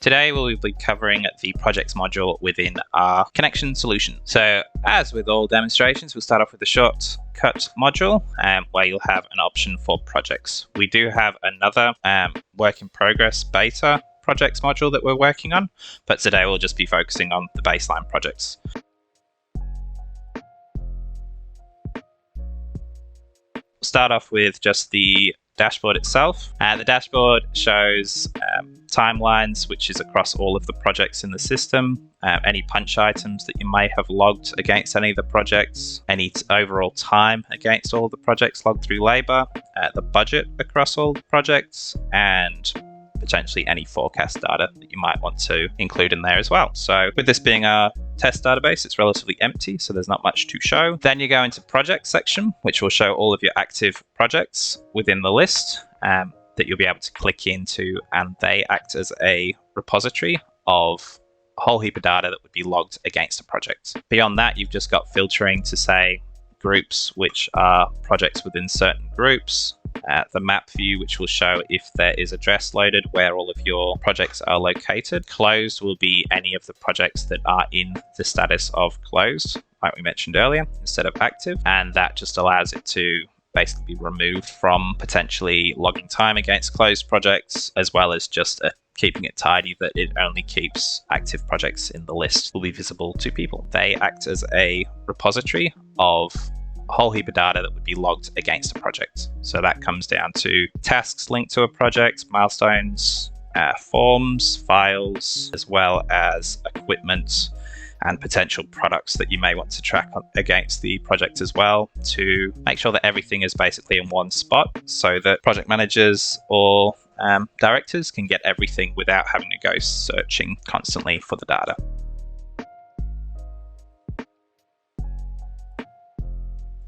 Today we'll be covering the projects module within our Kynection solution. So as with all demonstrations, we'll start off with the shortcut module where you'll have an option for projects. We do have another work in progress beta projects module that we're working on, but today we'll just be focusing on the baseline projects. We'll start off with just the dashboard itself. The dashboard shows timelines, which is across all of the projects in the system, any punch items that you may have logged against any of the projects, any overall time against all of the projects logged through labor, the budget across all the projects, and potentially any forecast data that you might want to include in there as well. So with this being our test database, it's relatively empty, so there's not much to show. Then you go into projects section, which will show all of your active projects within the list that you'll be able to click into, and they act as a repository of a whole heap of data that would be logged against a project. Beyond that, you've just got filtering to say groups, which are projects within certain groups, the map view, which will show if there is address loaded where all of your projects are located. Closed will be any of the projects that are in the status of closed, like we mentioned earlier, instead of active, and that just allows it to basically be removed from potentially logging time against closed projects, as well as just keeping it tidy that it only keeps active projects in the list will be visible to people. They act as a repository of a whole heap of data that would be logged against a project. So that comes down to tasks linked to a project, milestones, forms, files, as well as equipment and potential products that you may want to track against the project as well, to make sure that everything is basically in one spot so that project managers or directors can get everything without having to go searching constantly for the data.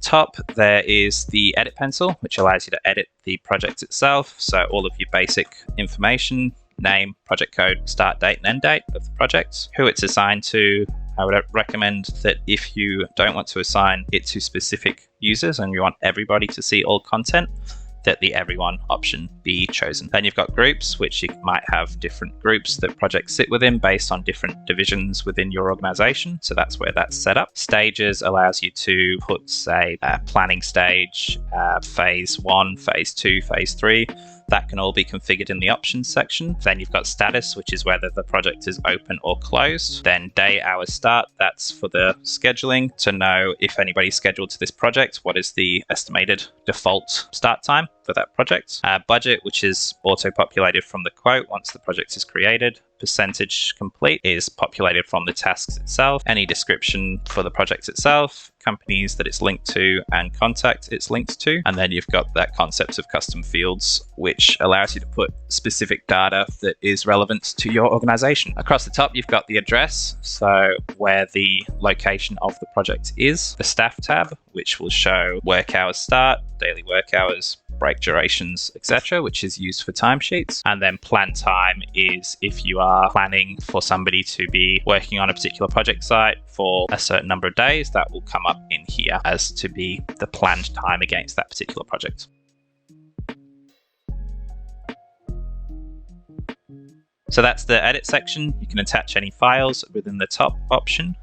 Top, there is the edit pencil, which allows you to edit the project itself. So all of your basic information, name, project code, start date and end date of the project, who it's assigned to. I would recommend that if you don't want to assign it to specific users and you want everybody to see all content, that the everyone option be chosen. Then you've got groups, which you might have different groups that projects sit within based on different divisions within your organization. So that's where that's set up. Stages allows you to put, say, planning stage, phase 1, phase 2, phase 3. That can all be configured in the options section. Then you've got status, which is whether the project is open or closed. Then day, hours, start, that's for the scheduling to know if anybody's scheduled to this project, what is the estimated default start time for that project. Budget, which is auto-populated from the quote once the project is created. Percentage complete is populated from the tasks itself. Any description for the project itself, companies that it's linked to, and contact it's linked to. And then you've got that concept of custom fields, which allows you to put specific data that is relevant to your organization. Across the top, you've got the address, so where the location of the project is. The staff tab, which will show work hours start, daily work hours, break durations, etc., which is used for timesheets. And then plan time is if you are planning for somebody to be working on a particular project site for a certain number of days, that will come up in here as to be the planned time against that particular project. So that's the edit section. You can attach any files within the top option.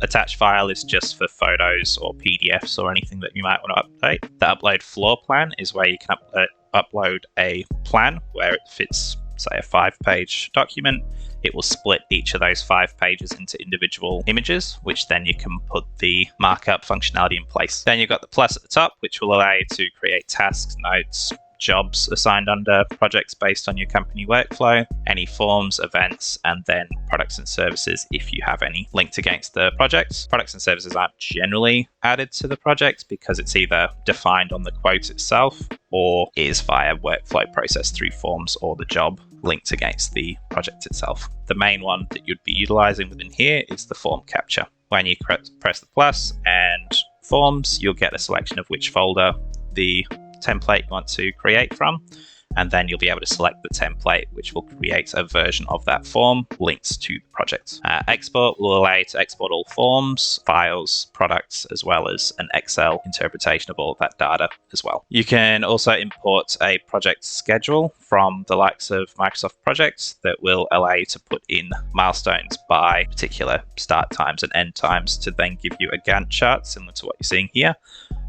Attach file is just for photos or PDFs or anything that you might want to update. The upload floor plan is where you can upload a plan where it fits, say, a 5-page document. It will split each of those 5 pages into individual images, which then you can put the markup functionality in place. Then you've got the plus at the top, which will allow you to create tasks, notes, jobs assigned under projects based on your company workflow, any forms, events, and then products and services if you have any linked against the project. Products and services aren't generally added to the project because it's either defined on the quote itself or is via workflow process through forms or the job linked against the project itself. The main one that you'd be utilizing within here is the form capture. When you press the plus and forms, you'll get a selection of which folder the template you want to create from, and then you'll be able to select the template, which will create a version of that form linked to the project. Export will allow you to export all forms, files, products, as well as an Excel interpretation of all of that data as well. You can also import a project schedule from the likes of Microsoft Projects that will allow you to put in milestones by particular start times and end times to then give you a Gantt chart similar to what you're seeing here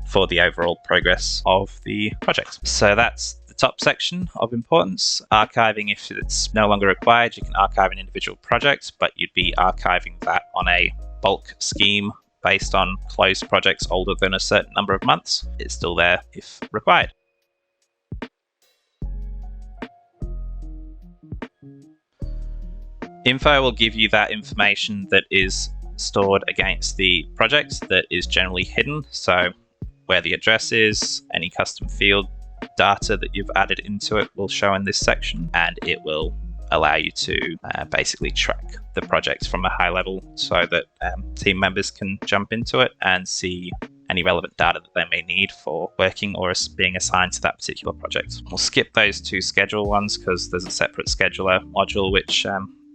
for the overall progress of the project. So that's the top section of importance. Archiving, if it's no longer required, you can archive an individual project, but you'd be archiving that on a bulk scheme based on closed projects older than a certain number of months. It's still there if required. Info will give you that information that is stored against the project that is generally hidden. So where the address is, any custom field data that you've added into it will show in this section, and it will allow you to basically track the project from a high level so that team members can jump into it and see any relevant data that they may need for working or being assigned to that particular project. We'll skip those two schedule ones because there's a separate scheduler module which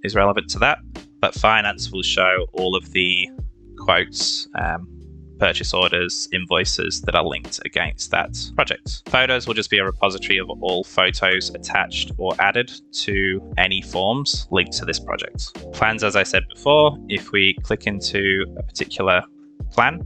is relevant to that, but finance will show all of the quotes, purchase orders, invoices that are linked against that project. Photos will just be a repository of all photos attached or added to any forms linked to this project. Plans, as I said before, if we click into a particular plan,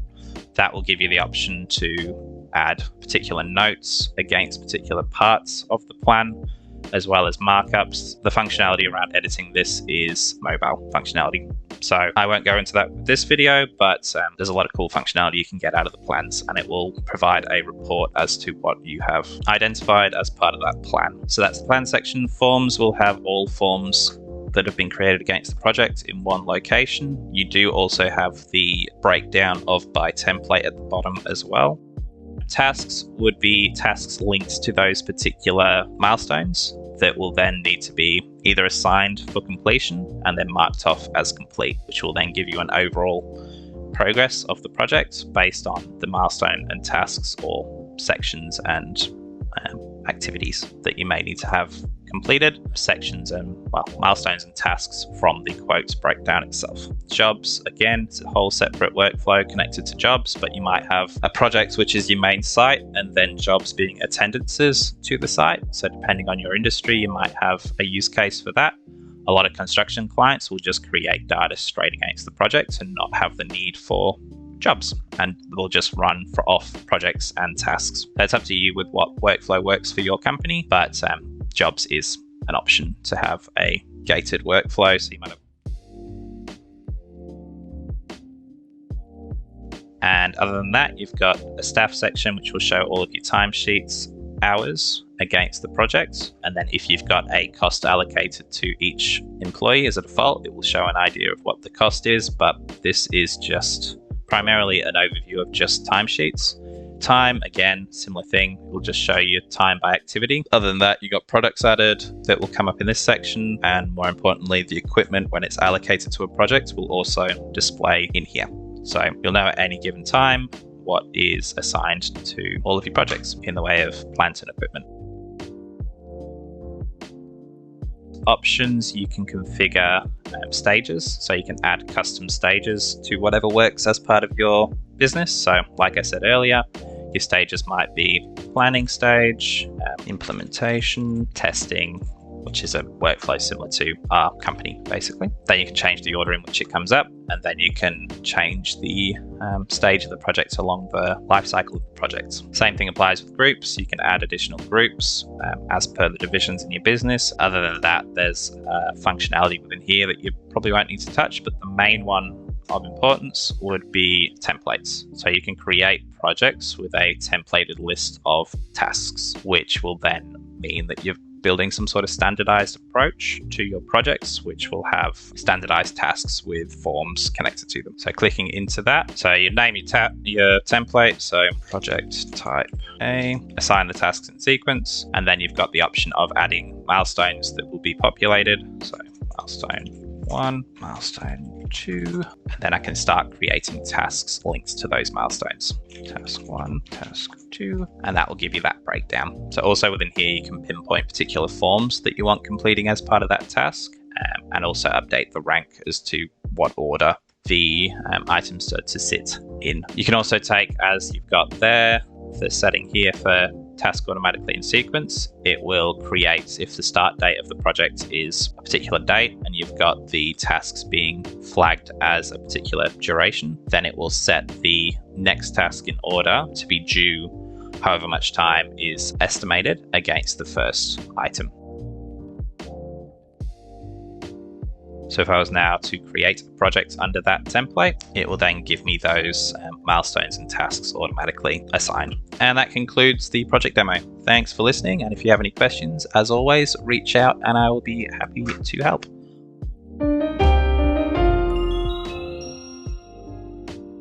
that will give you the option to add particular notes against particular parts of the plan, as well as markups. The functionality around editing this is mobile functionality. So I won't go into that with this video, but there's a lot of cool functionality you can get out of the plans, and it will provide a report as to what you have identified as part of that plan. So that's the plan section. Forms will have all forms that have been created against the project in one location. You do also have the breakdown of by template at the bottom as well. Tasks would be tasks linked to those particular milestones that will then need to be either assigned for completion and then marked off as complete, which will then give you an overall progress of the project based on the milestone and tasks or sections and activities that you may need to have completed, sections and milestones and tasks from the quotes breakdown itself. Jobs, again, it's a whole separate workflow connected to jobs, but you might have a project which is your main site and then jobs being attendances to the site. So depending on your industry, you might have a use case for that. A lot of construction clients will just create data straight against the project and not have the need for jobs, and they'll just run off projects and tasks. It's up to you with what workflow works for your company, but jobs is an option to have a gated workflow. So you might have. And other than that, you've got a staff section which will show all of your timesheets, hours against the project. And then if you've got a cost allocated to each employee as a default, it will show an idea of what the cost is, but this is just primarily an overview of just timesheets. Time, again, similar thing, will just show you time by activity. Other than that, you got products added that will come up in this section, and more importantly, the equipment when it's allocated to a project will also display in here. So you'll know at any given time what is assigned to all of your projects in the way of plant and equipment. Options, you can configure stages, so you can add custom stages to whatever works as part of your business. So like I said earlier, your stages might be planning stage, implementation, testing, which is a workflow similar to our company basically. Then you can change the order in which it comes up, and then you can change the stage of the project along the life cycle of the project. Same thing applies with groups. You can add additional groups as per the divisions in your business. Other than that, there's functionality within here that you probably won't need to touch, but the main one of importance would be templates. So you can create projects with a templated list of tasks, which will then mean that you're building some sort of standardized approach to your projects, which will have standardized tasks with forms connected to them. So clicking into that, so you name your template, so project type A, assign the tasks in sequence, and then you've got the option of adding milestones that will be populated. So milestone 1, milestone 2, and then I can start creating tasks linked to those milestones. Task 1, task 2, and that will give you that breakdown. So also within here, you can pinpoint particular forms that you want completing as part of that task, and also update the rank as to what order the items to sit in. You can also take, as you've got there, the setting here for task automatically in sequence, it will create, if the start date of the project is a particular date and you've got the tasks being flagged as a particular duration, then it will set the next task in order to be due however much time is estimated against the first item. So if I was now to create a project under that template, it will then give me those milestones and tasks automatically assigned. And that concludes the project demo. Thanks for listening, and if you have any questions, as always, reach out and I will be happy to help.